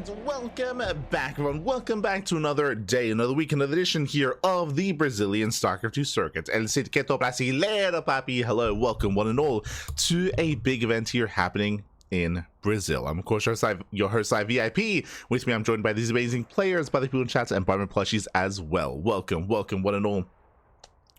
And welcome back, everyone. Welcome back to another day, another week, another edition here of the Brazilian StarCraft 2 circuit. El Circuito Brasileiro, papi. Hello, welcome one and all to a big event here happening in Brazil. I'm of course your host, VIP. With me, I'm joined by these amazing players, by the people in chat, and by my plushies as well. Welcome one and all.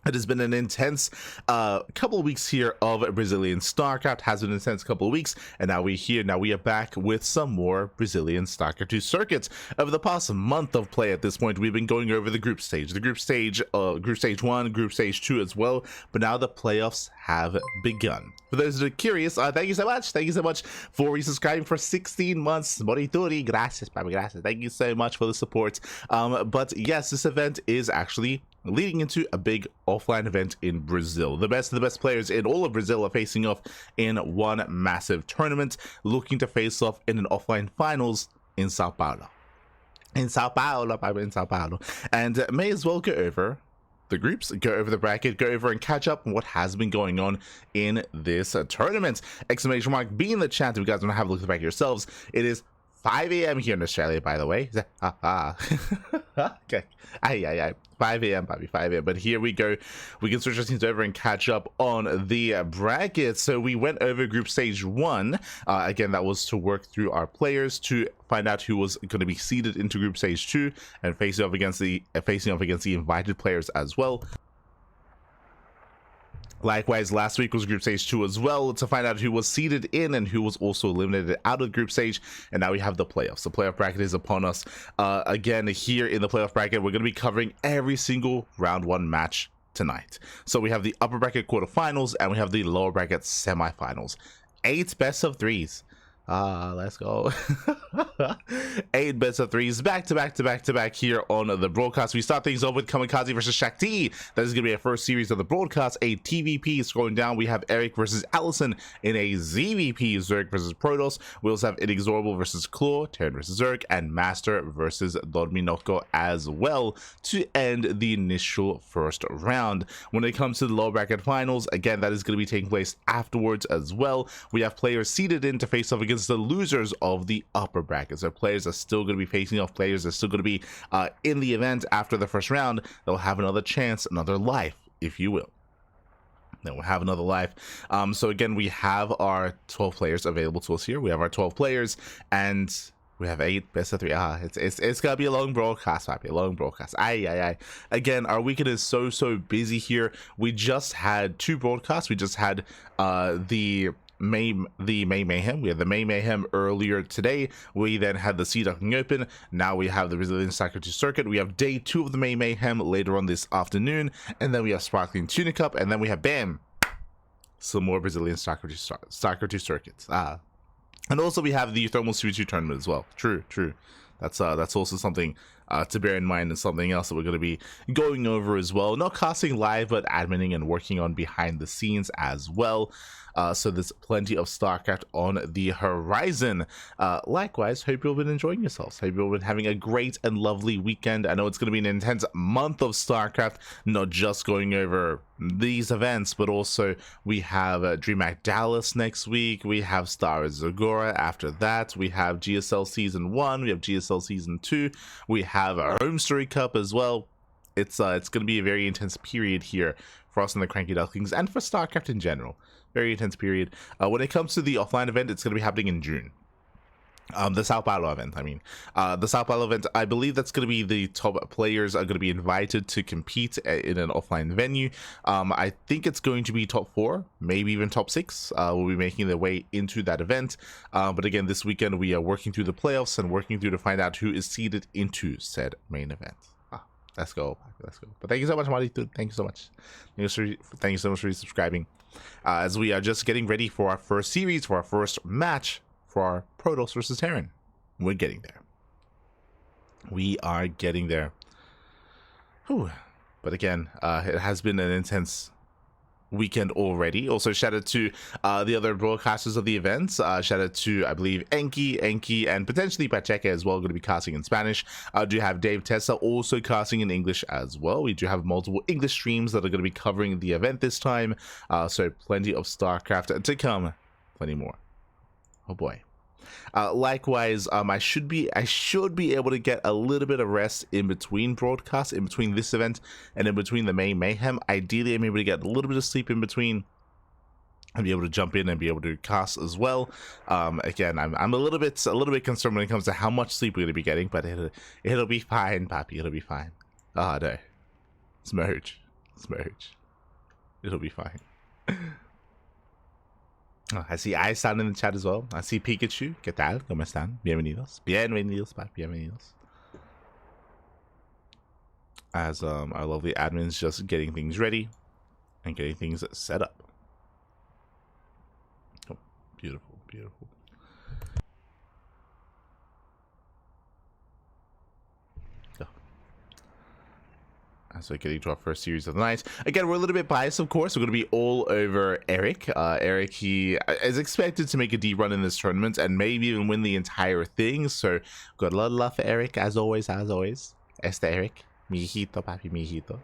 It has been an intense couple of weeks here of Brazilian StarCraft. Has been an intense couple of weeks, and now we're here. Now we are back with some more Brazilian StarCraft 2 circuits. Over the past month of play at this point, we've been going over the group stage. The group stage 1, group stage 2 as well, but now the playoffs have begun. For those that are curious, thank you so much. Thank you so much for resubscribing for 16 months. Morituri, gracias, papi, gracias. Thank you so much for the support. But yes, this event is actually leading into a big offline event in Brazil. The best of the best players in all of Brazil are facing off in one massive tournament, looking to face off in an offline finals in Sao Paulo. In Sao Paulo. And may as well go over the groups, go over the bracket, go over and catch up on what has been going on in this tournament. Exclamation mark be in the chat if you guys want to have a look at the bracket yourselves. It is 5 a.m. here in Australia, by the way. Okay. 5 a.m. Bobby, 5 a.m. But here we go. We can switch our teams over and catch up on the bracket. So we went over group stage 1. Again, that was to work through our players to find out who was going to be seeded into group stage 2 and facing off against the invited players as well. Likewise, last week was group stage 2 as well, to find out who was seeded in and who was also eliminated out of the group stage. And now we have the playoffs. The playoff bracket is upon us. Again, here in the playoff bracket, we're going to be covering every single round 1 match tonight. So we have the upper bracket quarterfinals and we have the lower bracket semifinals. 8 best of 3s. Let's go. 8 best of 3s back to back here on the broadcast. We start things off with Kamikaze versus Shakti. That is going to be our first series of the broadcast. A TVP. Scrolling down, we have Eric versus Allison in a ZVP. Zerg versus Protoss. We also have Inexorable versus Claw, Terran versus Zerg, and Master versus Dorminoko as well to end the initial first round. When it comes to the lower bracket finals, again, that is going to be taking place afterwards as well. We have players seeded in to face off against the losers of the upper brackets. So players are still going to be facing off. Players are still going to be in the event after the first round. They'll have another chance, another life, if you will. Then we'll have another life. So again, we have our 12 players available to us here. We have our 12 players, and we have 8 best of 3. It's gonna be a long broadcast, papi. A long broadcast. Again, our weekend is so busy here. We just had 2 broadcasts. We just had the May Mayhem. We had the May Mayhem earlier today. We then had the Ducklings Open. Now we have the Brazilian StarCraft 2 circuit. We have day 2 of the May Mayhem later on this afternoon, and then we have Sparkling Tuna Cup, and then we have bam, some more Brazilian StarCraft 2 circuits. And also we have the Thermal Series 2 tournament as well. True. That's also something to bear in mind, and something else that we're going to be going over as well. Not casting live, but adminning and working on behind the scenes as well. So there's plenty of StarCraft on the horizon. Likewise, hope you've been enjoying yourselves. Hope you've been having a great and lovely weekend. I know it's going to be an intense month of StarCraft, not just going over these events, but also we have DreamHack Dallas next week. We have Star Wars Zagora after that. We have GSL Season 1. We have GSL Season 2. We have our Home Story Cup as well. It's going to be a very intense period here for us in the CranKy Ducklings and for StarCraft in general. Very intense period. When it comes to the offline event, it's going to be happening in June. The Sao Paulo event, the Sao Paulo event, I believe that's going to be the top players are going to be invited to compete in an offline venue. I think it's going to be top 4, maybe even top 6 will be making their way into that event. But again, this weekend we are working through the playoffs and working through to find out who is seeded into said main event. Let's go. But thank you so much, Marty. Thank you so much. Thank you so much for subscribing. As we are just getting ready for our first series, for our first match for our Protoss versus Terran. We're getting there. We are getting there. Whew. But again, it has been an intense weekend already. Also, shout out to the other broadcasters of the events. Shout out to, I believe, Enki, and potentially Pacheca as well, going to be casting in Spanish. I do have Dave Tessa also casting in English as well. We do have multiple English streams that are going to be covering the event this time. So plenty of StarCraft to come. Plenty more. Oh boy. Likewise, I should be able to get a little bit of rest in between broadcasts, in between this event and in between the May Mayhem. Ideally, I'm able to get a little bit of sleep in between and be able to jump in and be able to cast as well. Again, I'm a little bit concerned when it comes to how much sleep we're going to be getting, but it'll be fine, Papi. It'll be fine. Ah, no, Smurge. It'll be fine. I see Iceland in the chat as well. I see Pikachu. ¿Qué tal? ¿Cómo están? Bienvenidos. Bienvenidos, Papi. Bienvenidos. As our lovely admin's just getting things ready and getting things set up. Oh, beautiful, beautiful. As we're getting to our first series of the night. Again, we're a little bit biased, of course. We're going to be all over Eric. Eric, he is expected to make a deep run in this tournament and maybe even win the entire thing. So, got a lot of love for Eric, as always, Este Eric. Mijito, papi, mijito.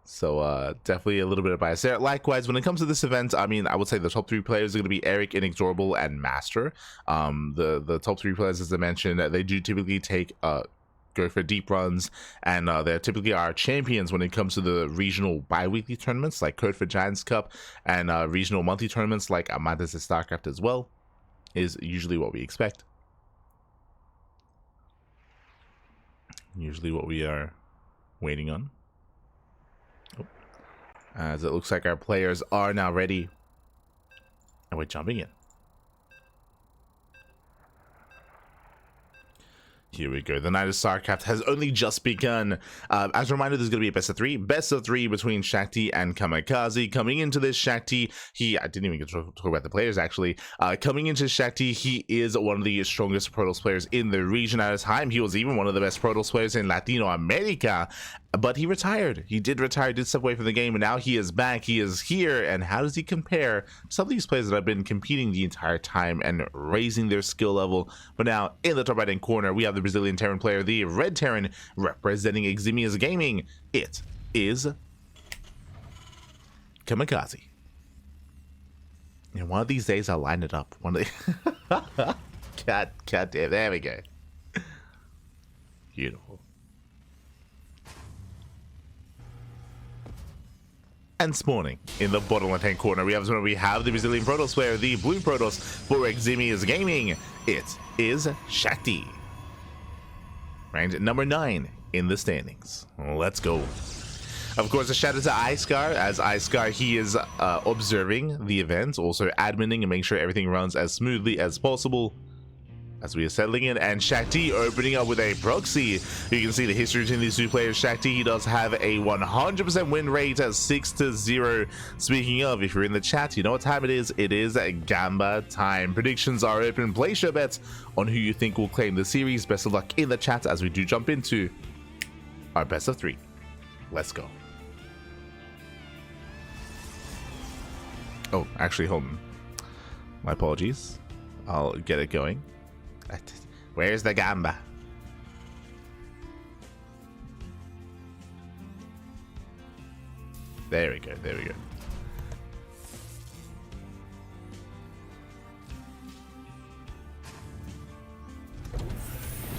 So, definitely a little bit of bias there. Likewise, when it comes to this event, I mean, I would say the top 3 players are going to be Eric, Inexorable, and Master. The top 3 players, as I mentioned, they do typically go for deep runs, and they're typically our champions when it comes to the regional bi-weekly tournaments like Code for Giants Cup, and regional monthly tournaments like Kamikaze de StarCraft as well, is usually what we expect. Usually what we are waiting on. Oh. As it looks like our players are now ready, and we're jumping in. Here we go. The night of StarCraft has only just begun. As a reminder, there's going to be a best of 3. Best of 3 between Shakti and Kamikaze. Coming into this, Shakti, I didn't even get to talk about the players, actually. Coming into Shakti, he is one of the strongest Protoss players in the region at his time. He was even one of the best Protoss players in Latino America. But he retired. He did retire, did step away from the game, and now he is back. He is here, and how does he compare to some of these players that have been competing the entire time and raising their skill level? But now, in the top right-hand corner, we have the Brazilian Terran player, the Red Terran, representing Eximius Gaming. It is Kamikaze. And one of these days, I'll line it up. One of the... God damn, there we go. Beautiful. And spawning in the bottom left-hand corner, we have the Brazilian Protoss player, the blue Protoss for Eximius Gaming. It is Shakti. Ranked number 9 in the standings. Let's go. Of course, a shout out to Iskar, as Iskar, he is observing the event, also adminning and making sure everything runs as smoothly as possible. As we are settling in, and Shakti opening up with a proxy. You can see the history between these two players. Shakti, he does have a 100% win rate at 6-0. Speaking of, if you're in the chat, you know what time it is. It is Gamba time. Predictions are open. Place your bets on who you think will claim the series. Best of luck in the chat as we do jump into our best of 3. Let's go. Oh, actually, hold on. My apologies. I'll get it going. Where's the Gamba? There we go, there we go.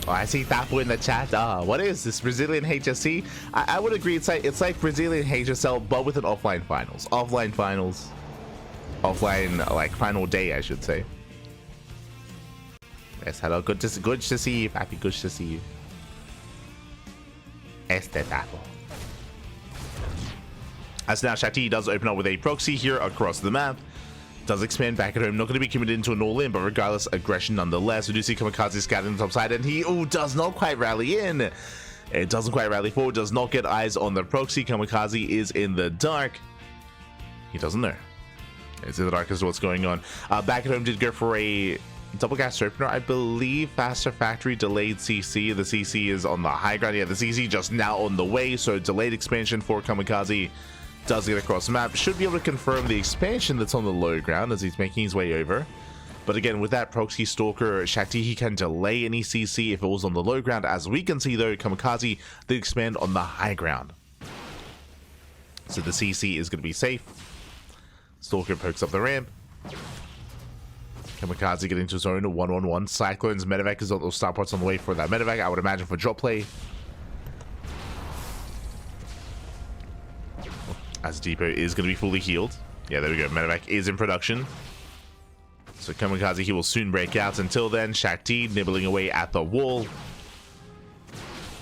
Oh, I see Thapo in the chat. What is this, Brazilian HSC? I would agree, it's like Brazilian HSL, but with an offline finals. Offline finals. Offline, like, final day, I should say. Yes, hello. Good to see you, Papi. Good to see you. Este Tapo. As now, Shakti does open up with a proxy here across the map. Does expand back at home. Not going to be committed into an all-in, but regardless, aggression nonetheless. We do see Kamikaze scattered on the top side, and he does not quite rally in. It doesn't quite rally forward. Does not get eyes on the proxy. Kamikaze is in the dark. He doesn't know. It's in the dark as to what's going on. Back at home did go for a double gas opener, I believe. Faster factory, delayed CC. The CC is on the high ground. Yeah, the CC just now on the way, so delayed expansion for Kamikaze. Does get across the map. Should be able to confirm the expansion that's on the low ground as he's making his way over. But again, with that proxy stalker, Shakti, he can delay any CC if it was on the low ground. As we can see though, Kamikaze did expand on the high ground. So the CC is going to be safe. Stalker pokes up the ramp. Kamikaze getting to his own 1-1-1. Cyclone's medevac is on those starports on the way for that medevac, I would imagine, for drop play. As Depot is going to be fully healed. Yeah, there we go. Medevac is in production. So Kamikaze, he will soon break out. Until then, Shakti nibbling away at the wall.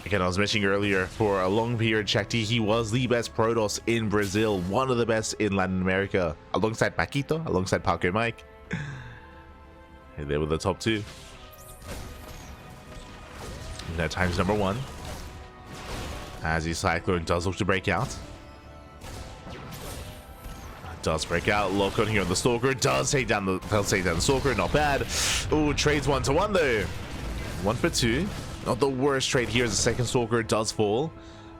Again, I was mentioning earlier, for a long period, Shakti, he was the best Protoss in Brazil. One of the best in Latin America. Alongside Paquito, alongside Paco Mike. They were the top two. Now times number one. As the Cyclone does look to break out. Does break out. Lock on here on the Stalker. Does take down the Stalker. Not bad. Ooh, trades 1-to-1 though. 1 for 2. Not the worst trade here as the second Stalker does fall.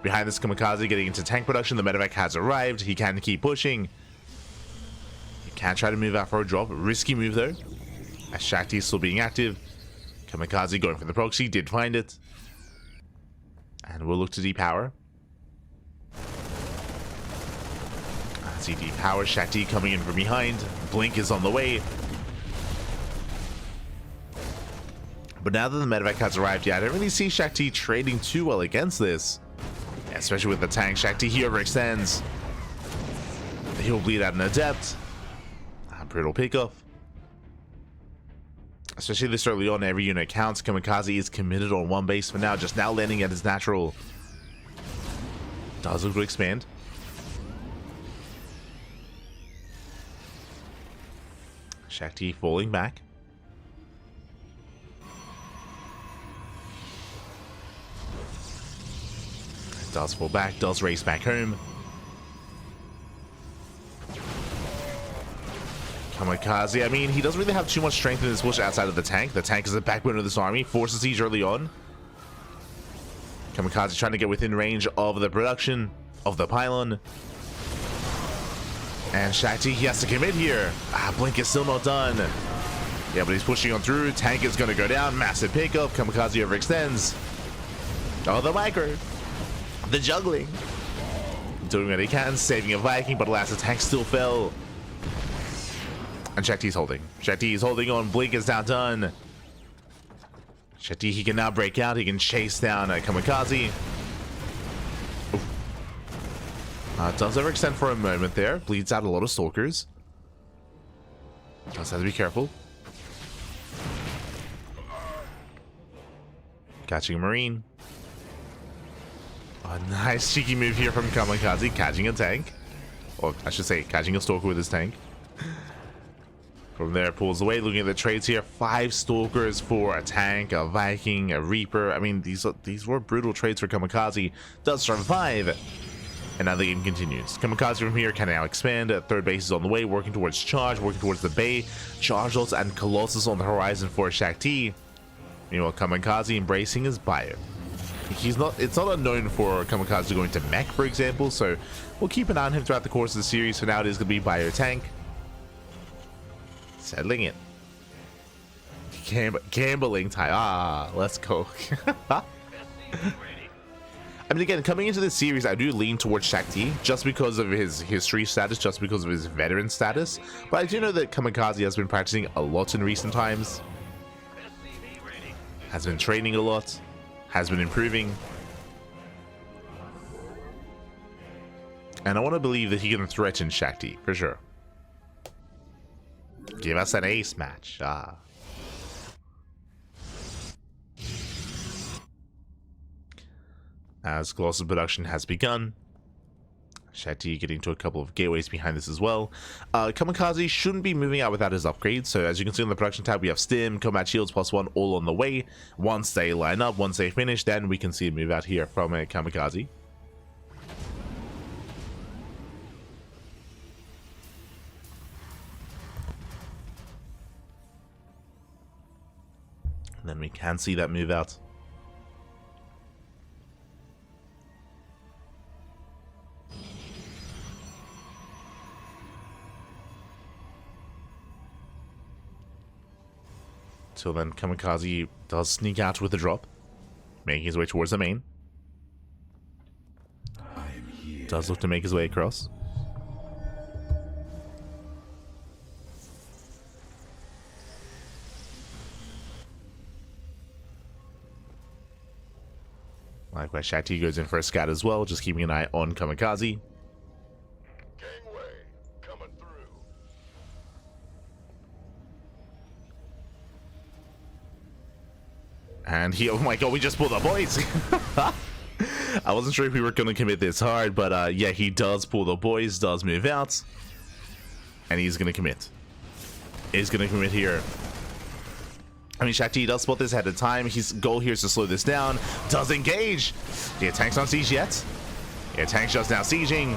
Behind this, Kamikaze getting into tank production. The medevac has arrived. He can keep pushing. He can try to move out for a drop. Risky move though. As Shakti is still being active. Kamikaze going for the proxy. Did find it. And we'll look to depower. As he depowers, Shakti coming in from behind. Blink is on the way. But now that the medevac has arrived, yeah, I don't really see Shakti trading too well against this. Yeah, especially with the tank. Shakti here overextends. He'll bleed out an adept. Brutal pickoff. Especially this early on, every unit counts. Kamikaze is committed on one base for now, just now landing at his natural. Does look to expand. Shakti falling back. Does fall back, does race back home. Kamikaze, I mean, he doesn't really have too much strength in his push outside of the tank. The tank is the backbone of this army. Forces siege early on. Kamikaze trying to get within range of the production of the pylon. And Shakti, he has to commit here. Blink is still not done. Yeah, but he's pushing on through. Tank is going to go down. Massive pickup. Kamikaze overextends. Oh, the micro. The juggling. Doing what he can. Saving a Viking, but alas, the tank still fell. And Shakti's holding. Shakti is holding on. Blink is now done. Shakti, he can now break out. He can chase down Kamikaze. Does overextend for a moment there. Bleeds out a lot of Stalkers. Does have to be careful. Catching a Marine. A nice cheeky move here from Kamikaze. Catching a tank. Or I should say, catching a Stalker with his tank. From there, pulls away. Looking at the trades here, 5 Stalkers for a tank, a Viking, a Reaper. I mean, these were brutal trades for Kamikaze. Does survive. And now the game continues. Kamikaze from here can now expand. Third base is on the way, working towards charge, working towards the bay. Charge ults and Colossus on the horizon for Shakti. Meanwhile, Kamikaze embracing his bio. It's not unknown for Kamikaze going to mech, for example, so we'll keep an eye on him throughout the course of the series. For now, it is going to be bio tank. Settling it. Gambling time. Let's go. I mean, again, coming into this series, I do lean towards Shakti just because of his history status, just because of his veteran status. But I do know that Kamikaze has been practicing a lot in recent times. Has been training a lot. Has been improving. And I want to believe that he can threaten Shakti, for sure. Give us an ace match. As Colossus production has begun. Shakti getting to a couple of gateways behind this as well. Kamikaze shouldn't be moving out without his upgrades. So as you can see on the production tab, we have Stim, Combat Shields +1 all on the way. Once they line up, once they finish, then we can see a move out here from a Kamikaze. And then we can see that move out. So then Kamikaze does sneak out with a drop, making his way towards the main. Does look to make his way across. . Likewise, Shakti goes in for a scout as well, just keeping an eye on Kamikaze. And he, oh my god, we just pulled the boys. I wasn't sure if we were going to commit this hard, but yeah, he does pull the boys, does move out. And he's going to commit. He's going to commit here. I mean, Shakti does spot this ahead of time. His goal here is to slow this down. Does engage. Yeah, tank's not siege yet. Yeah, tank's just now sieging.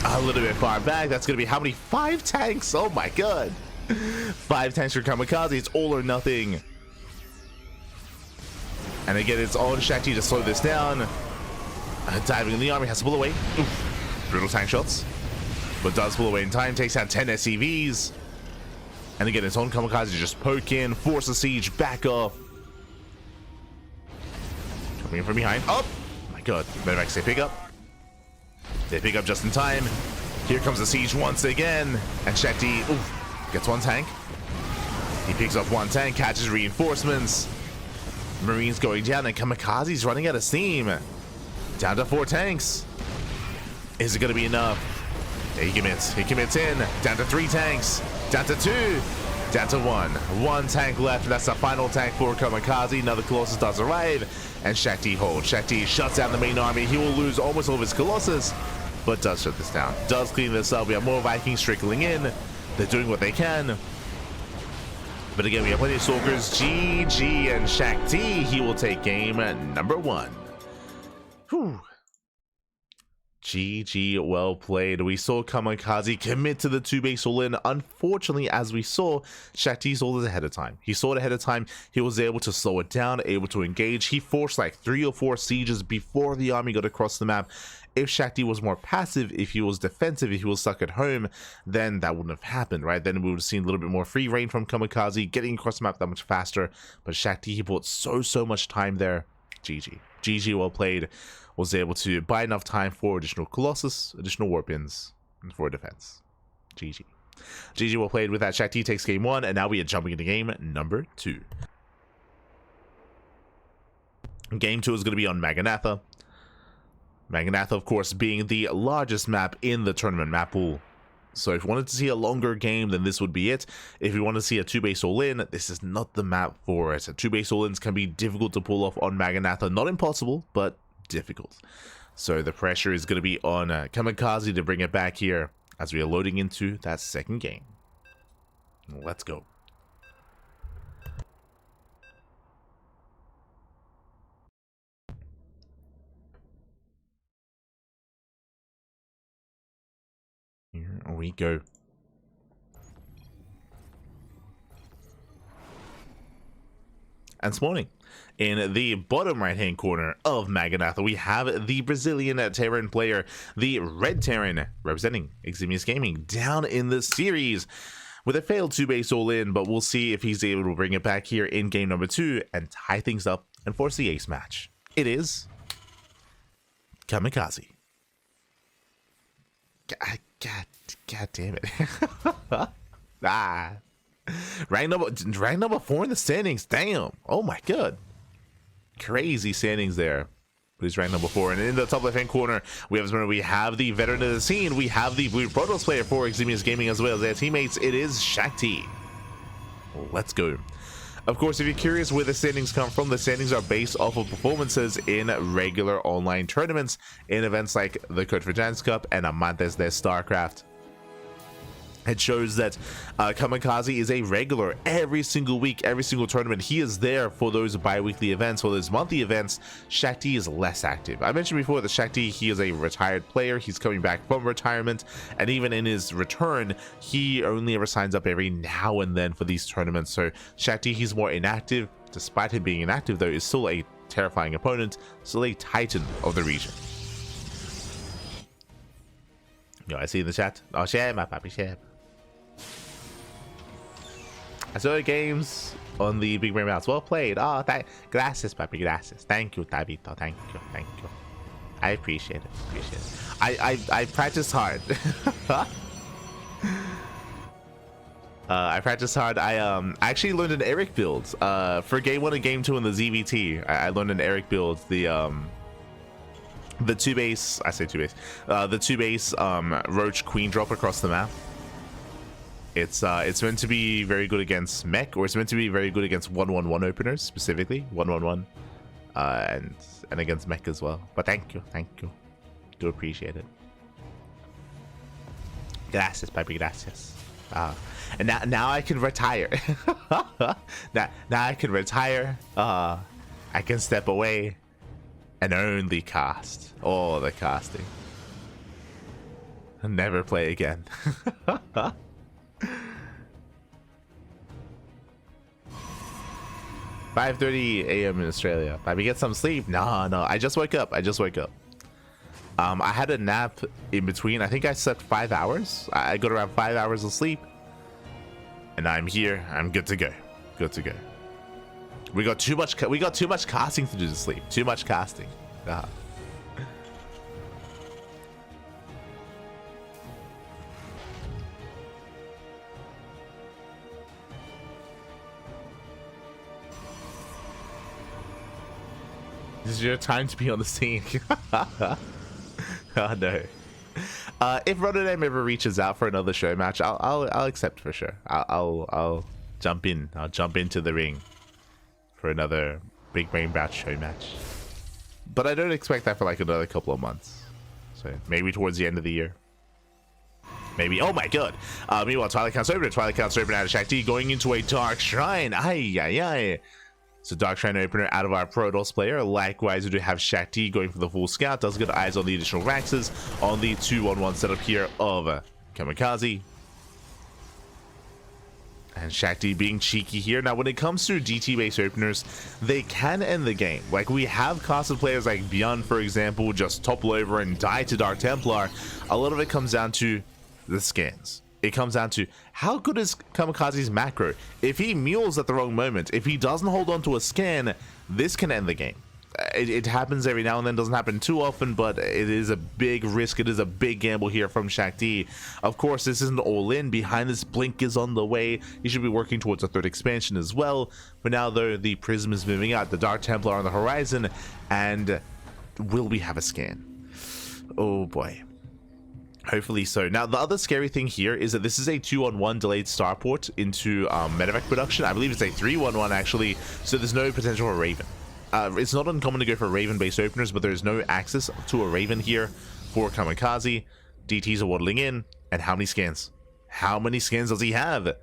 A little bit far back. That's going to be how many? 5 tanks? Oh my god. 5 tanks for Kamikaze. It's all or nothing. And again, it's on Shakti to slow this down. Diving in the army, has to pull away. Oof. Brutal tank shots. But does pull away in time, takes out 10 SCVs. And again, it's on Kamikaze to just poke in, force the siege back off. Coming in from behind. Oh my god. Medivacs, they pick up. They pick up just in time. Here comes the siege once again. And Shakti gets 1 tank. He picks up 1 tank, catches reinforcements. Marines going down, and Kamikaze's running out of steam. Down to 4 tanks. Is it going to be enough? Yeah, he commits. He commits in. Down to 3 tanks. Down to 2. Down to 1. 1 tank left. That's the final tank for Kamikaze. Another Colossus does arrive. And Shakti holds. Shakti shuts down the main army. He will lose almost all of his Colossus, but does shut this down. Does clean this up. We have more Vikings trickling in. They're doing what they can. But again, we have plenty of Stalkers. GG and Shakti. He will take game number 1. Whew. GG, well played. We saw Kamikaze commit to the 2-base all-in. Unfortunately, as we saw, Shakti saw this ahead of time. He saw it ahead of time. He was able to slow it down, able to engage. He forced like 3 or 4 sieges before the army got across the map. If Shakti was more passive, if he was defensive, if he was stuck at home, then that wouldn't have happened, right? Then we would have seen a little bit more free reign from Kamikaze, getting across the map that much faster. But Shakti, he bought so much time there. GG. GG, well played. Was able to buy enough time for additional Colossus, additional Warpins, and for defense. GG. GG, well played. With that, Shakti takes game 1, and now we are jumping into game number 2. Game 2 is going to be on Maganatha. Maganatha, of course, being the largest map in the tournament map pool. So if you wanted to see a longer game, then this would be it. If you want to see a 2-base all-in, this is not the map for it. 2-base all-ins can be difficult to pull off on Maganatha. Not impossible, but difficult. So the pressure is going to be on Kamikaze to bring it back here as we are loading into that second game. Let's go. Here we go. And this morning, in the bottom right-hand corner of Maganatha, we have the Brazilian Terran player, the Red Terran, representing Eximius Gaming, down in the series with a failed 2-base all-in, but we'll see if he's able to bring it back here in game number 2 and tie things up and force the ace match. It is Kamikaze. God damn it. Rank number 4 in the standings. Damn. Oh my god. Crazy standings there. But he's ranked number 4. And in the top left-hand corner, we have the veteran of the scene. We have the Blue Protoss player for Eximius Gaming as well as their teammates. It is Shakti. Let's go. Of course, if you're curious where the standings come from, the standings are based off of performances in regular online tournaments, in events like the Code for Giants Cup and Amantes de StarCraft. It shows that Kamikaze is a regular every single week, every single tournament. He is there for those bi-weekly events. For those monthly events, Shakti is less active. I mentioned before that Shakti, he is a retired player. He's coming back from retirement, and even in his return, he only ever signs up every now and then for these tournaments. So Shakti, he's more inactive. Despite him being inactive, though, is still a terrifying opponent, still a titan of the region. Yo, I see in the chat. Oh, share my papi, share. I saw the games on the Big Brain Mouse. Well played. Oh, gracias, papi, gracias. Thank you, Tabito. Thank you. I appreciate it. I practiced hard. I practiced hard. I actually learned an Eric build for game 1 and game 2 in the ZVT. I learned an Eric build. The the two base, the two base Roach Queen drop across the map. It's meant to be very good against mech, or it's meant to be very good against 1-1-1 openers, specifically 1-1-1, and against mech as well. But thank you, do appreciate it. Gracias, papi, gracias. And now I can retire. now I can retire. I can step away and only cast. All the casting. And never play again. 5:30 a.m. in Australia. Let me get some sleep. No, I just woke up. I had a nap in between. I think I slept 5 hours. I got around 5 hours of sleep, and I'm here. I'm good to go. We got too much casting to do to sleep. Too much casting. This is your time to be on the scene. Oh no. If Rotterdam ever reaches out for another show match, I'll accept for sure. I'll jump in. I'll jump into the ring for another big brain bout show match. But I don't expect that for like another couple of months. So maybe towards the end of the year. Maybe. Oh my god. Meanwhile, Twilight Count's opener out of Shakti, going into a Dark Shrine. Ay. So Dark Shrine opener out of our Protoss player. Likewise, we do have Shakti going for the full scout. Does get eyes on the additional Raxes on the 2-1-1 setup here of Kamikaze. And Shakti being cheeky here. Now, when it comes to DT-based openers, they can end the game. Like, we have casted players like Beyond, for example, just topple over and die to Dark Templar. A lot of it comes down to the skins. It comes down to how good is Kamikaze's macro. If he mules at the wrong moment, if he doesn't hold on to a scan, this can end the game. It happens every now and then, doesn't happen too often, but it is a big risk. It is a big gamble here from Shakti. Of course, this isn't all in. Behind this, Blink is on the way. He should be working towards a third expansion as well. For now, though, the Prism is moving out. The Dark Templar on the horizon. And will we have a scan? Oh boy. Hopefully so. Now, the other scary thing here is that this is a 2-on-1 delayed starport into medevac production. I believe it's a 3-1-1 actually, so there's no potential for Raven. It's not uncommon to go for Raven-based openers, but there's no access to a Raven here for Kamikaze. DTs are waddling in, and how many scans? How many scans does he have?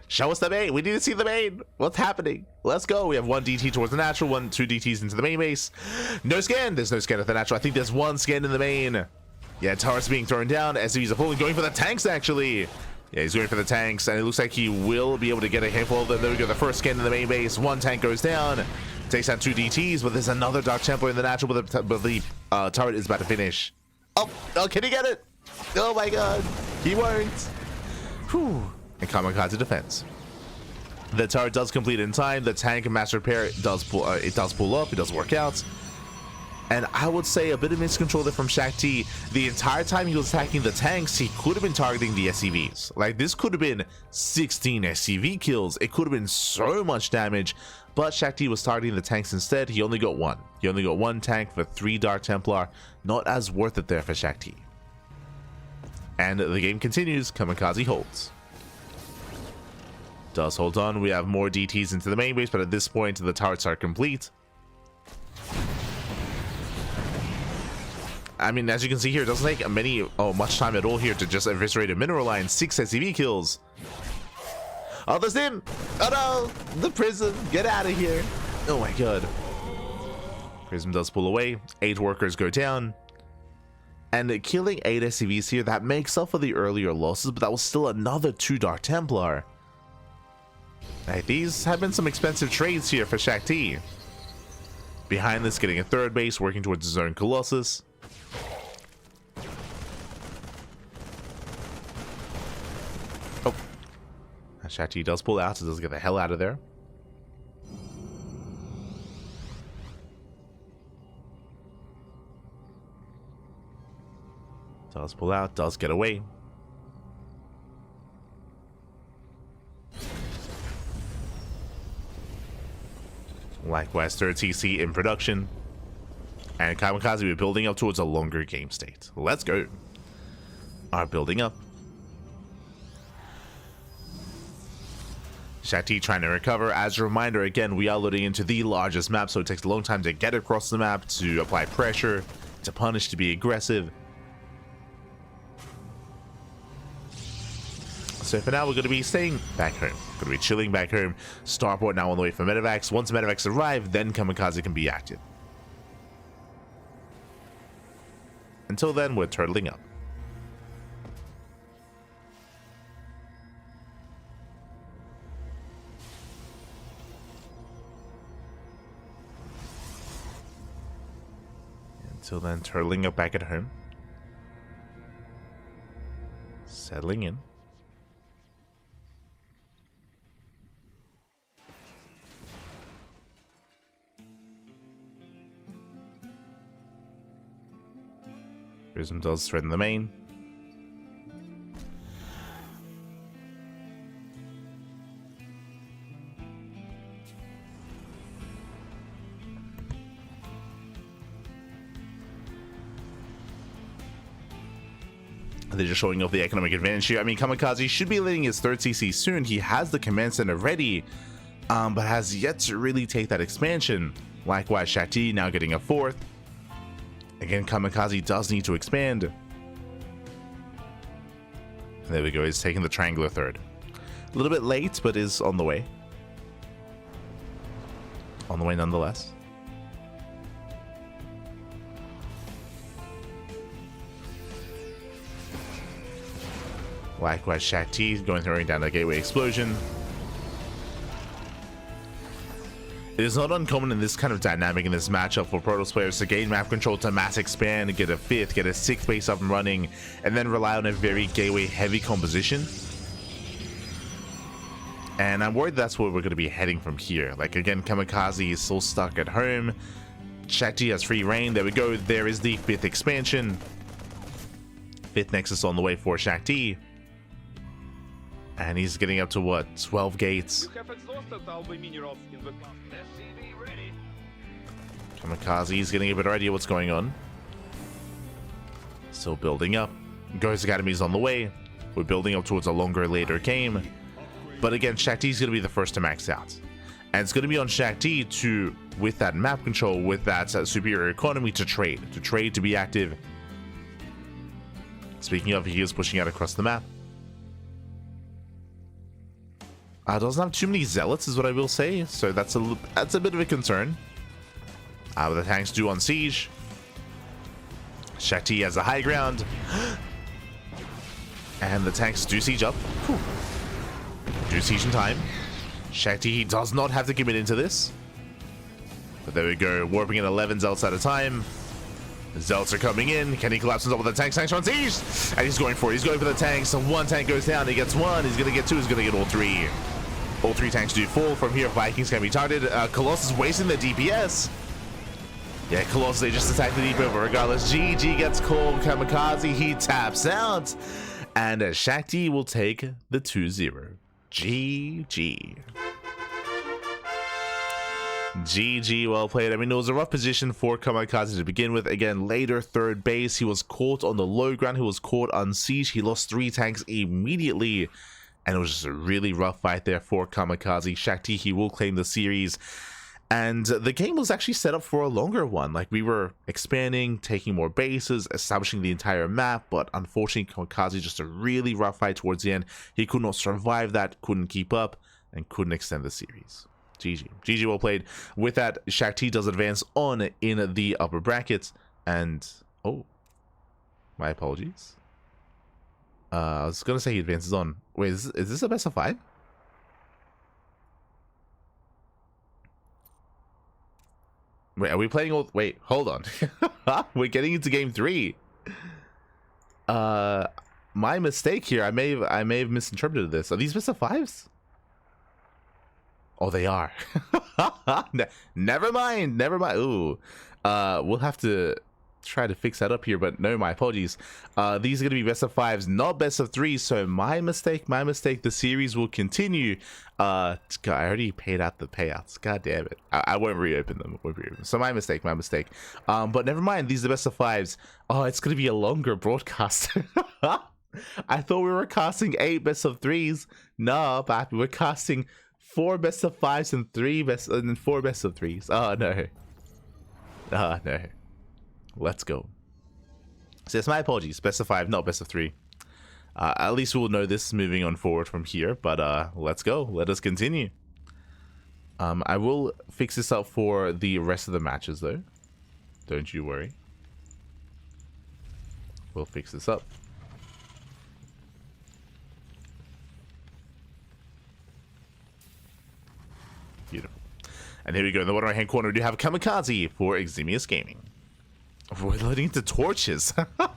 Show us the main. We need to see the main. What's happening? Let's go. We have one DT towards the natural, two DTs into the main base. No scan. There's no scan at the natural. I think there's one scan in the main. Yeah, turrets being thrown down. SCVs are pulling, going for the tanks, actually. Yeah, he's going for the tanks, and it looks like he will be able to get a handful of them. There we go, the first scan in the main base. One tank goes down. Takes out two DTs, but there's another Dark Templar in the natural, but the turret is about to finish. Oh, can he get it? Oh my god. He won't. Whew. And Kamikaze defends. The turret does complete in time. The tank and mass repair does pull up. It does work out. And I would say a bit of miscontrol there from Shakti. The entire time he was attacking the tanks, he could have been targeting the SCVs. Like, this could have been 16 SCV kills. It could have been so much damage. But Shakti was targeting the tanks instead. He only got one. He only got one tank for 3 Dark Templar. Not as worth it there for Shakti. And the game continues. Kamikaze holds. Does hold on. We have more DTs into the main base, but at this point, the turrets are complete. I mean, as you can see here, it doesn't take much time at all here to just eviscerate a mineral line. 6 SCV kills. Oh, there's him! Oh no! The Prism! Get out of here! Oh my god. Prism does pull away. 8 workers go down. And killing 8 SCVs here, that makes up for the earlier losses, but that was still another 2 Dark Templar. Right, these have been some expensive trades here for Shakti. Behind this, getting a third base, working towards his own Colossus. Oh. Shakti does pull out, so does get the hell out of there. Does pull out, does get away. Likewise, third TC in production. And Kamikaze, we're building up towards a longer game state. Let's go. Are building up. Shakti trying to recover. As a reminder, again, we are loading into the largest map, so it takes a long time to get across the map, to apply pressure, to punish, to be aggressive. So for now, we're going to be staying back home. Going to be chilling back home. Starport now on the way for medevacs. Once medevacs arrive, then Kamikaze can be active. Until then, we're turtling up. Until then, turtling up back at home. Settling in. Prism does threaten the main. They're just showing off the economic advantage here. I mean, Kamikaze should be leading his 3rd CC soon. He has the command center ready, but has yet to really take that expansion. Likewise, Shakti now getting a 4th. Again, Kamikaze does need to expand. There we go, he's taking the triangular 3rd. A little bit late, but is on the way. On the way nonetheless. Likewise, Shakti throwing down the gateway explosion. It is not uncommon in this kind of dynamic in this matchup for Protoss players to gain map control to mass expand, get a 5th, get a 6th base up and running, and then rely on a very gateway heavy composition. And I'm worried that's where we're going to be heading from here. Like, again, Kamikaze is still stuck at home. Shakti has free reign. There we go. There is the 5th expansion. 5th Nexus on the way for Shakti. And he's getting up to what? 12 gates. Kamikaze is getting a better idea what's going on. Still building up. Ghost Academy is on the way. We're building up towards a longer, later game. But again, Shakti is going to be the first to max out. And it's going to be on Shakti to, with that map control, with that superior economy, to trade, to be active. Speaking of, he is pushing out across the map. Doesn't have too many zealots, is what I will say. So that's a bit of a concern. But the tanks do on siege. Shakti has the high ground. And the tanks do siege up. Whew. Do siege in time. Shakti, he does not have to commit into this. But there we go, warping at 11 zealots at a time. The zealots are coming in. Can he collapse on top of the tanks? Tanks are on siege! And he's going for it. He's going for the tanks. So one tank goes down. He gets 1. He's going to get 2. He's going to get all 3. All 3 tanks do fall. From here, Vikings can be targeted. Colossus wasting the DPS. Yeah, Colossus, they just attack the depot, but regardless, GG gets called. Kamikaze, he taps out. And Shakti will take the 2-0. GG. GG, well played. I mean, it was a rough position for Kamikaze to begin with. Again, later 3rd base, he was caught on the low ground. He was caught on siege. He lost 3 tanks immediately. And it was just a really rough fight there for Kamikaze. Shakti, he will claim the series. And the game was actually set up for a longer one. Like, we were expanding, taking more bases, establishing the entire map, but unfortunately, Kamikaze, just a really rough fight towards the end. He could not survive that, couldn't keep up, and couldn't extend the series. GG. GG, well played. With that, Shakti does advance on in the upper brackets, and... oh. My apologies. I was gonna say he advances on. Wait, is this a best of 5? Wait, are we playing all... wait, hold on. We're getting into game 3. My mistake here. I may have misinterpreted this. Are these best of 5s? Oh, they are. Never mind. Never mind. Ooh. We'll have to try to fix that up here, but no, my apologies. These are going to be best of 5s, not best of 3s, so my mistake. The series will continue. God, I already paid out the payouts. God damn it. I won't reopen them. So my mistake. But never mind, these are the best of 5s. Oh, it's going to be a longer broadcast. I thought we were casting 8 best of 3s. No, Pappy, we're casting 4 best of 5s and 4 best of 3s. Oh no. Oh no. Let's go. So yes, my apologies. Best of 5, not best of 3. At least we'll know this moving on forward from here. But let's go. Let us continue. I will fix this up for the rest of the matches though. Don't you worry. We'll fix this up. Beautiful. And here we go. In the bottom right hand corner, we do have Kamikaze for Eximius Gaming. We're loading into torches.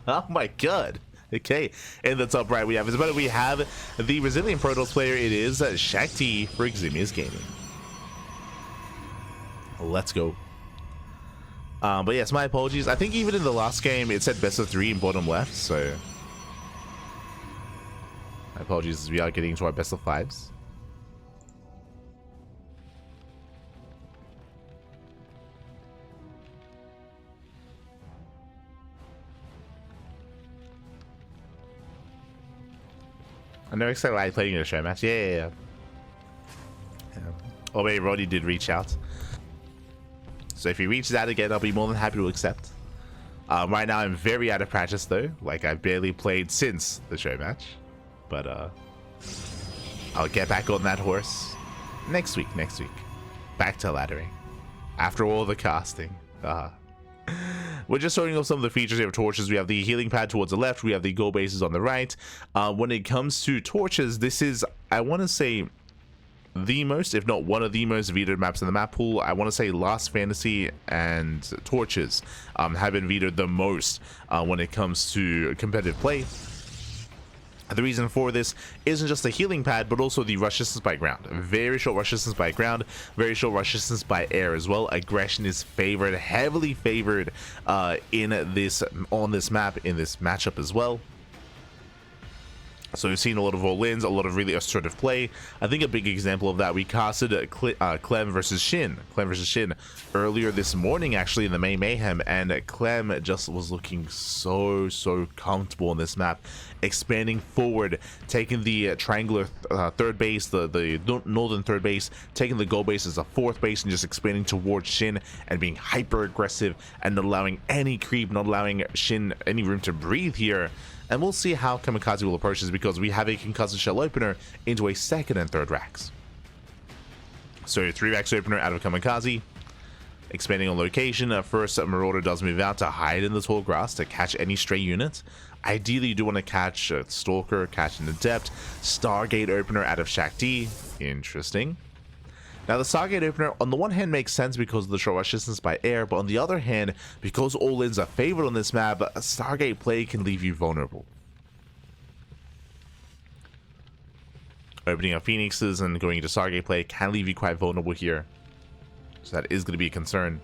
Oh my god. Okay. In the top right, we have Isabella. We have the Brazilian Protoss player. It is Shakti for Eximius Gaming. Let's go. But yes, my apologies. I think even in the last game, it said best of 3 in bottom left. So my apologies as we are getting into our best of 5s. I know exactly why I playing in a show match. Yeah. Oh wait, Roddy did reach out. So if he reaches out again, I'll be more than happy to accept. Right now I'm very out of practice though. Like I've barely played since the show match. But I'll get back on that horse next week. Back to laddering. After all the casting. We're just showing off some of the features here of torches. We have the healing pad towards the left. We have the goal bases on the right. When it comes to torches, this is, I want to say, the most, if not one of the most vetoed maps in the map pool. I want to say Last Fantasy and Torches have been vetoed the most when it comes to competitive play. The reason for this isn't just the healing pad, but also the rush distance by ground. Very short rush distance by ground, very short rush distance by air as well. Aggression is favored, heavily favored on this map, in this matchup as well. So we've seen a lot of all-ins, a lot of really assertive play. I think a big example of that, we casted Clem versus Shin earlier this morning, actually, in the May Mayhem, and Clem just was looking so comfortable on this map, expanding forward, taking the triangular third base, the northern third base, taking the goal base as a fourth base, and just expanding towards Shin and being hyper aggressive and not allowing any creep, not allowing Shin any room to breathe here. And we'll see how Kamikaze will approach this, because we have a concussive shell opener into a second and third racks. So 3 racks opener out of Kamikaze. Expanding on location. First, Marauder does move out to hide in the tall grass to catch any stray units. Ideally, you do want to catch Stalker, catch an Adept. Stargate opener out of Shakti. Interesting. Now, the Stargate opener, on the one hand, makes sense because of the short rush distance by air, but on the other hand, because all-ins are favored on this map, a Stargate play can leave you vulnerable. Opening up Phoenixes and going into Stargate play can leave you quite vulnerable here. So that is going to be a concern.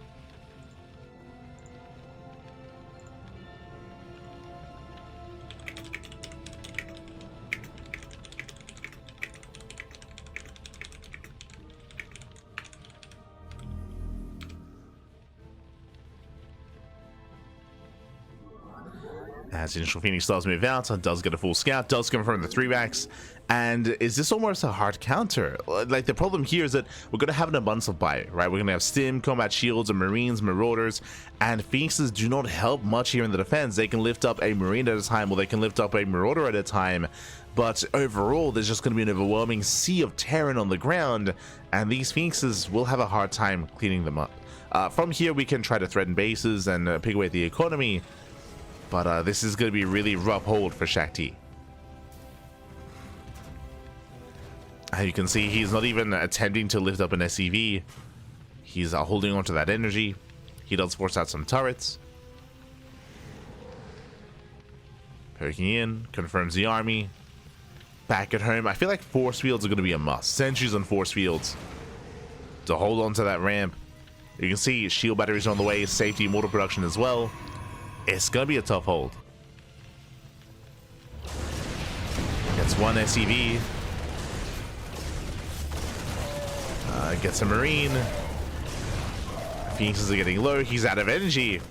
As initial Phoenix does move out, does get a full scout, does confirm the 3 racks, and is this almost a hard counter? Like, the problem here is that we're going to have an abundance of buy, right? We're going to have Stim, Combat Shields, and Marines, Marauders, and Phoenixes do not help much here in the defense. They can lift up a Marine at a time, or they can lift up a Marauder at a time, but overall, there's just going to be an overwhelming sea of Terran on the ground, and these Phoenixes will have a hard time cleaning them up. From here, we can try to threaten bases and pick away at the economy, but this is going to be a really rough hold for Shakti. As you can see, he's not even attempting to lift up an SCV. He's holding on to that energy. He does force out some turrets. Poking in, confirms the army. Back at home, I feel like force fields are going to be a must. Sentries on force fields to hold on to that ramp. You can see shield batteries on the way, safety, mortar production as well. It's gonna be a tough hold. Gets one SCV. Gets a Marine. Phoenixes are getting low. He's out of energy.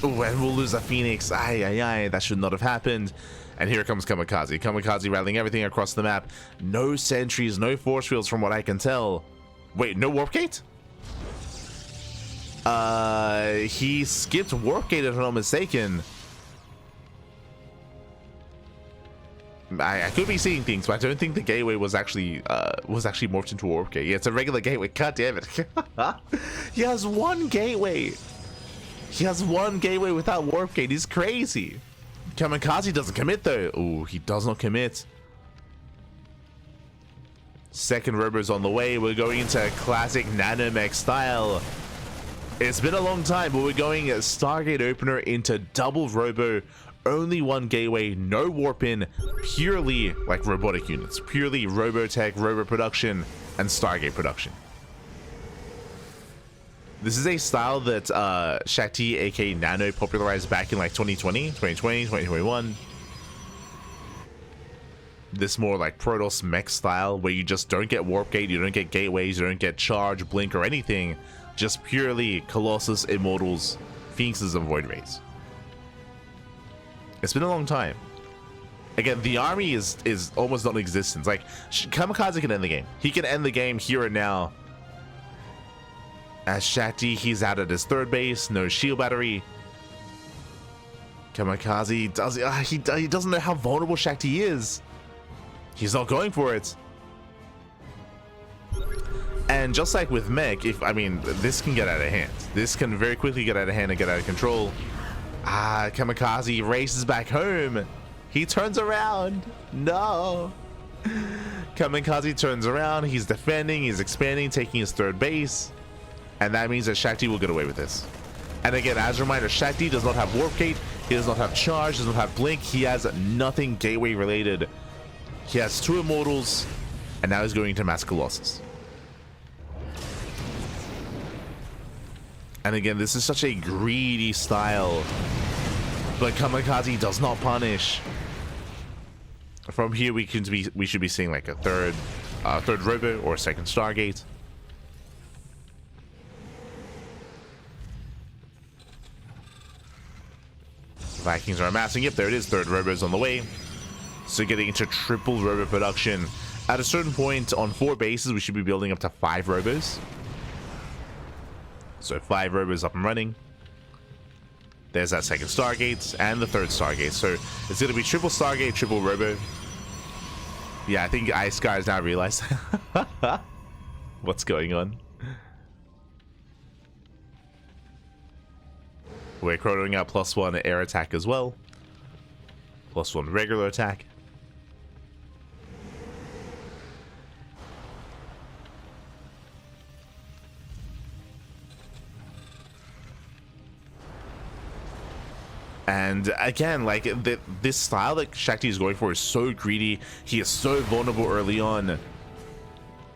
Oh, and we'll lose a Phoenix. Aye. That should not have happened. And here comes Kamikaze. Kamikaze rattling everything across the map. No sentries, no force fields from what I can tell. Wait, no warp gate? He skipped warp gate if I'm not mistaken. I could be seeing things, but I don't think the gateway was actually morphed into a warp gate. Yeah, it's a regular gateway. God damn it. He has one gateway. He has one gateway without warp gate. He's crazy. Kamikaze doesn't commit though. Oh, he does not commit. Second robo's on the way. We're going into classic nanomech style. It's been a long time, but we're going Stargate opener into double robo. Only one gateway, no warp in, purely like robotic units, purely robotech, robo production, and Stargate production. This is a style that Shakti, aka Nano, popularized back in like 2021. This more like Protoss mech style where you just don't get warp gate, you don't get gateways, you don't get charge, blink, or anything. Just purely Colossus, Immortals, Phoenixes, and Void Rays. It's been a long time. Again, the army is almost non-existent. Like, Kamikaze can end the game. He can end the game here and now. As Shakti, he's out at his third base. No shield battery. Kamikaze does he doesn't know how vulnerable Shakti is. He's not going for it. And just like with mech, this can get out of hand. This can very quickly get out of hand and get out of control. Kamikaze races back home. He turns around. No. Kamikaze turns around. He's defending. He's expanding, taking his third base. And that means that Shakti will get away with this. And again, as a reminder, Shakti does not have warp gate. He does not have charge. Does not have blink. He has nothing gateway related. He has two Immortals. And now he's going to Mass Colossus. And again, this is such a greedy style. But Kamikaze does not punish. From here, we should be seeing like a third robo or a second Stargate. Vikings are amassing. Yep, there it is. Third robo's on the way. So getting into triple robo production. At a certain point on 4 bases, we should be building up to 5 robos. So 5 robos up and running. There's that second Stargate and the third Stargate. So it's going to be triple Stargate, triple robo. Yeah, I think Ice Guys now realize what's going on. We're chronoing out +1 air attack as well. +1 regular attack. And again, like this style that Shakti is going for is so greedy. He is so vulnerable early on.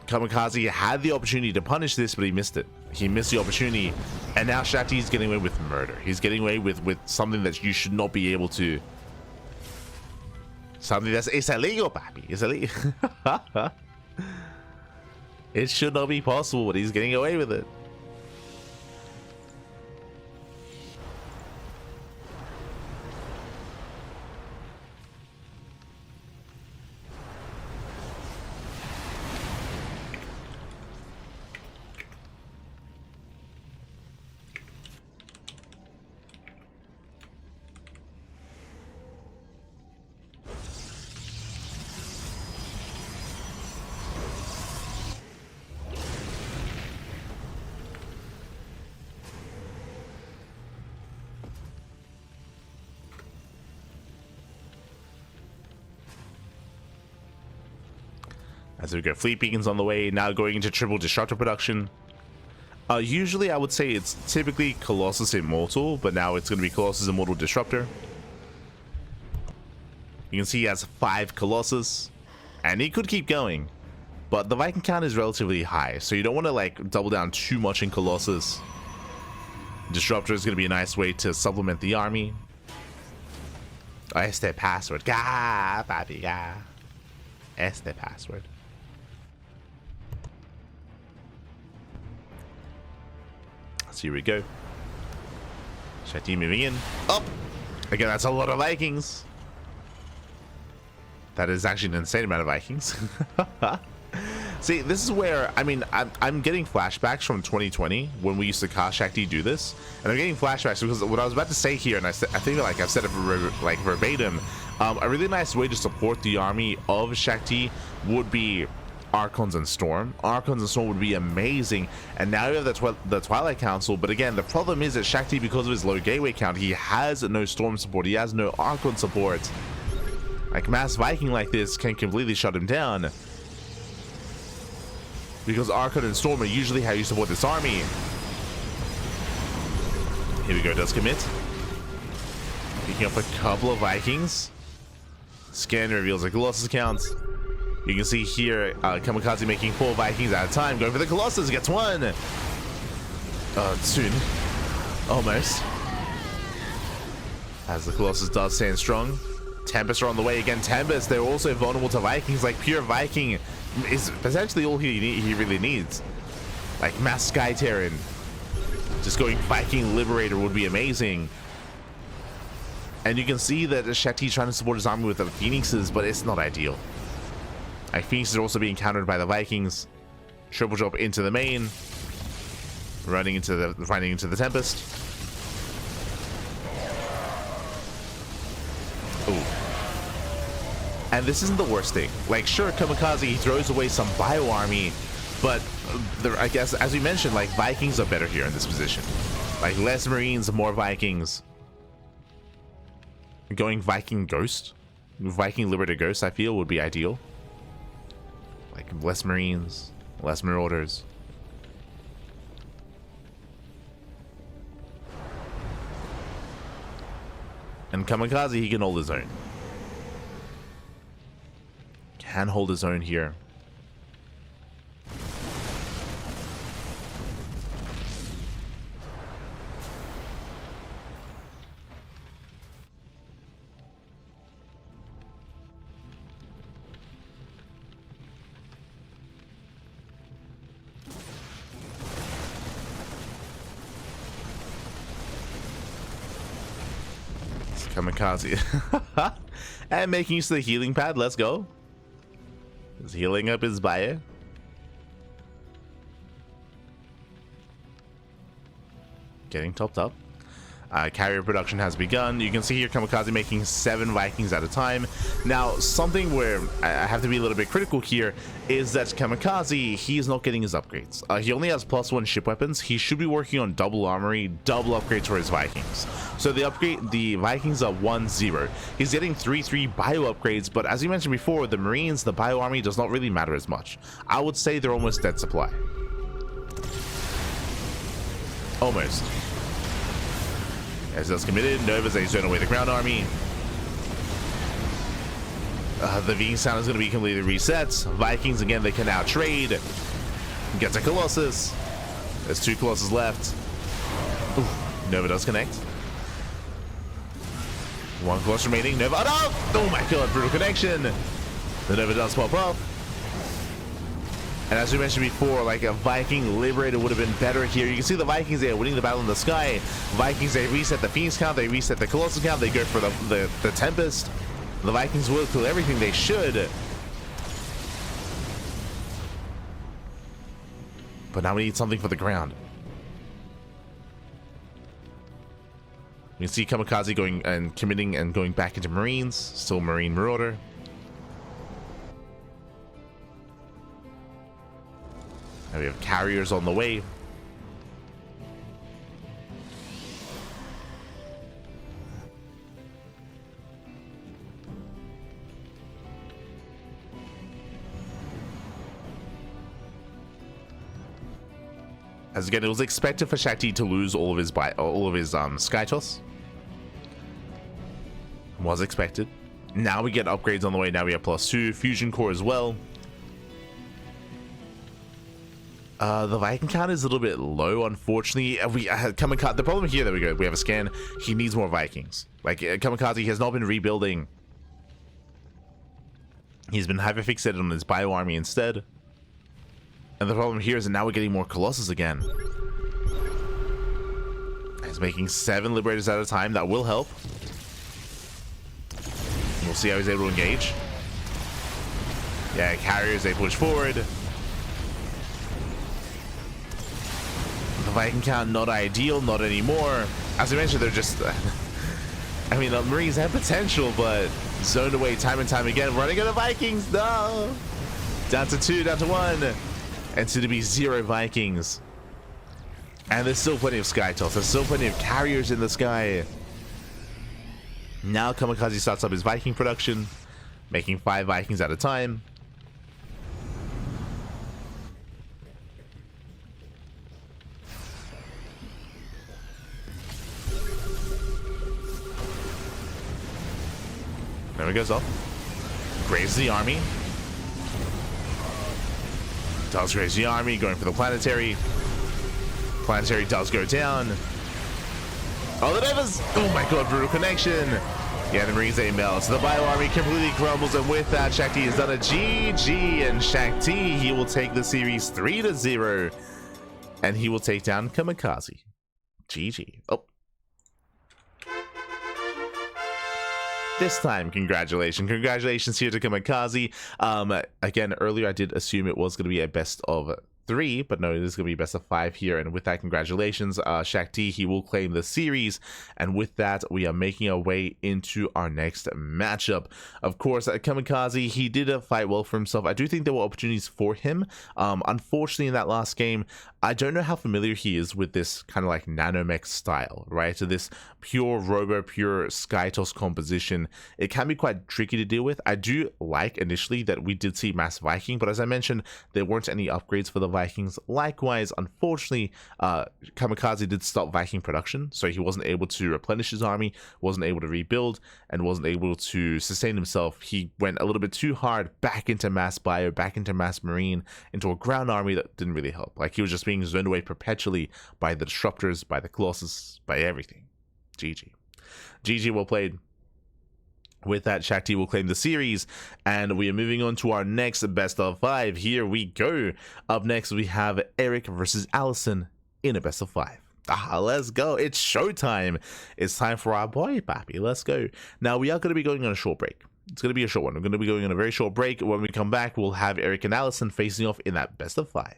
Kamikaze had the opportunity to punish this, but he missed it. He missed the opportunity, and now Shakti is getting away with murder. He's getting away with something that you should not be able to. Something that's it's illegal, papi. It's illegal. It should not be possible, but he's getting away with it. As we get fleet beacons on the way, now going into triple disruptor production. Usually I would say it's typically Colossus Immortal, but now it's going to be Colossus Immortal Disruptor. You can see he has 5 Colossus, and he could keep going, but the Viking count is relatively high, so you don't want to like double down too much in Colossus. Disruptor is going to be a nice way to supplement the army. Este password. Ga, papi, ga. Este password. So here we go. Shakti moving in. Up. Again, that's a lot of Vikings. That is actually an insane amount of Vikings. See, this is where, I mean, I'm getting flashbacks from 2020 when we used to cast Shakti do this, and I'm getting flashbacks because what I was about to say here, and I think like I've said it like verbatim, a really nice way to support the army of Shakti would be Archons and Storm. Archons and Storm would be amazing, and now you have the Twilight Council, but again, the problem is that Shakti, because of his low gateway count, he has no Storm support, he has no Archon support. Like, Mass Viking like this can completely shut him down. Because Archon and Storm are usually how you support this army. Here we go, does commit. Picking up a couple of Vikings. Scan reveals a Colossus count. You can see here, Kamikaze making 4 Vikings at a time. Going for the Colossus, gets 1. Soon. Almost. As the Colossus does stand strong. Tempest are on the way again. Tempest, they're also vulnerable to Vikings. Like, pure Viking is potentially all he really needs. Like, Mass Sky Terran. Just going Viking Liberator would be amazing. And you can see that Shakti is trying to support his army with the Phoenixes, but it's not ideal. Like, Phoenixes are also being countered by the Vikings. Triple drop into the main. Running into the Tempest. Ooh. And this isn't the worst thing. Like, sure, Kamikaze, he throws away some bio army, but I guess, as we mentioned, like, Vikings are better here in this position. Like, less Marines, more Vikings. Going Viking Ghost, Viking Liberator Ghost, I feel would be ideal. Like, less Marines, less Marauders. And Kamikaze, he can hold his own. Can hold his own here. Kamikaze. And making use of the healing pad. Let's go. He's healing up his buyer. Getting topped up. Carrier production has begun. You can see here Kamikaze making 7 Vikings at a time. Now, something where I have to be a little bit critical here is that Kamikaze, he is not getting his upgrades. He only has +1 ship weapons. He should be working on double armory, double upgrades for his Vikings. So the Vikings are 1-0. He's getting 3-3 bio upgrades, but as you mentioned before, the Marines, the bio army does not really matter as much. I would say they're almost dead supply. Almost. As that's committed, Nova's a zone away the ground army. The V sound is going to be completely reset. Vikings, again, they can now trade. Gets a Colossus. There's 2 Colossus left. Ooh, Nova does connect. 1 Colossus remaining. Nova, oh no! Oh my god, brutal connection. The Nova does pop up. And as we mentioned before, like, a Viking Liberator would have been better here. You can see the Vikings, they are winning the battle in the sky. Vikings, they reset the Phoenix count, they reset the Colossus count, they go for the Tempest. The Vikings will kill everything they should. But now we need something for the ground. You can see Kamikaze going and committing and going back into Marines. Still Marine Marauder. And we have carriers on the way. As again, it was expected for Shakti to lose all of his Sky Toss. Was expected. Now we get upgrades on the way. Now we have +2 Fusion Core as well. The Viking count is a little bit low, unfortunately. Kamikaze. The problem here, there we go. We have a scan. He needs more Vikings. Like, Kamikaze has not been rebuilding. He's been hyper-fixated on his bio army instead. And the problem here is that now we're getting more Colossus again. He's making 7 Liberators at a time. That will help. We'll see how he's able to engage. Yeah, carriers, they push forward. The Viking count, not ideal, not anymore. As I mentioned, they're just... I mean, the Marines have potential, but zoned away time and time again. Running out of Vikings, no! Down to 2, down to 1. And soon to be 0 Vikings. And there's still plenty of Sky Toss. There's still plenty of carriers in the sky. Now Kamikaze starts up his Viking production, making 5 Vikings at a time. There he goes up. Graves the army. Does graze the army, going for the planetary. Planetary does go down. Oh, the Nevers! Oh my god, brutal connection. Yeah, the Marines, they melt. So the bio army completely crumbles, and with that, Shakti has done a GG, and Shakti, he will take the series 3-0, and he will take down Kamikaze. GG. Oh. This time, congratulations here to Kamikaze. Again, earlier I did assume it was going to be a best of 3, but no, it is going to be best of 5 here, and with that, congratulations. Shakti, he will claim the series, and with that, we are making our way into our next matchup. Of course, Kamikaze, he did fight well for himself. I do think there were opportunities for him. Unfortunately, in that last game, I don't know how familiar he is with this kind of like nanomech style, right? So this pure robo, pure Skytos composition, it can be quite tricky to deal with. I do like initially that we did see Mass Viking, but as I mentioned, there weren't any upgrades for the Vikings. Likewise, unfortunately, Kamikaze did stop Viking production, so he wasn't able to replenish his army, wasn't able to rebuild, and wasn't able to sustain himself. He went a little bit too hard back into Mass Bio, back into Mass Marine, into a ground army that didn't really help. Like, he was just being zoned away perpetually by the Disruptors, by the Colossus, by everything. GG. GG, well played. With that, Shakti will claim the series, and we are moving on to our next best of 5. Here we go. Up next, we have Eric versus Allison in a best of 5. Let's go. It's showtime. It's time for our boy, Pappy. Let's go. Now, we are going to be going on a short break. It's going to be a short one. We're going to be going on a very short break. When we come back, we'll have Eric and Allison facing off in that best of 5.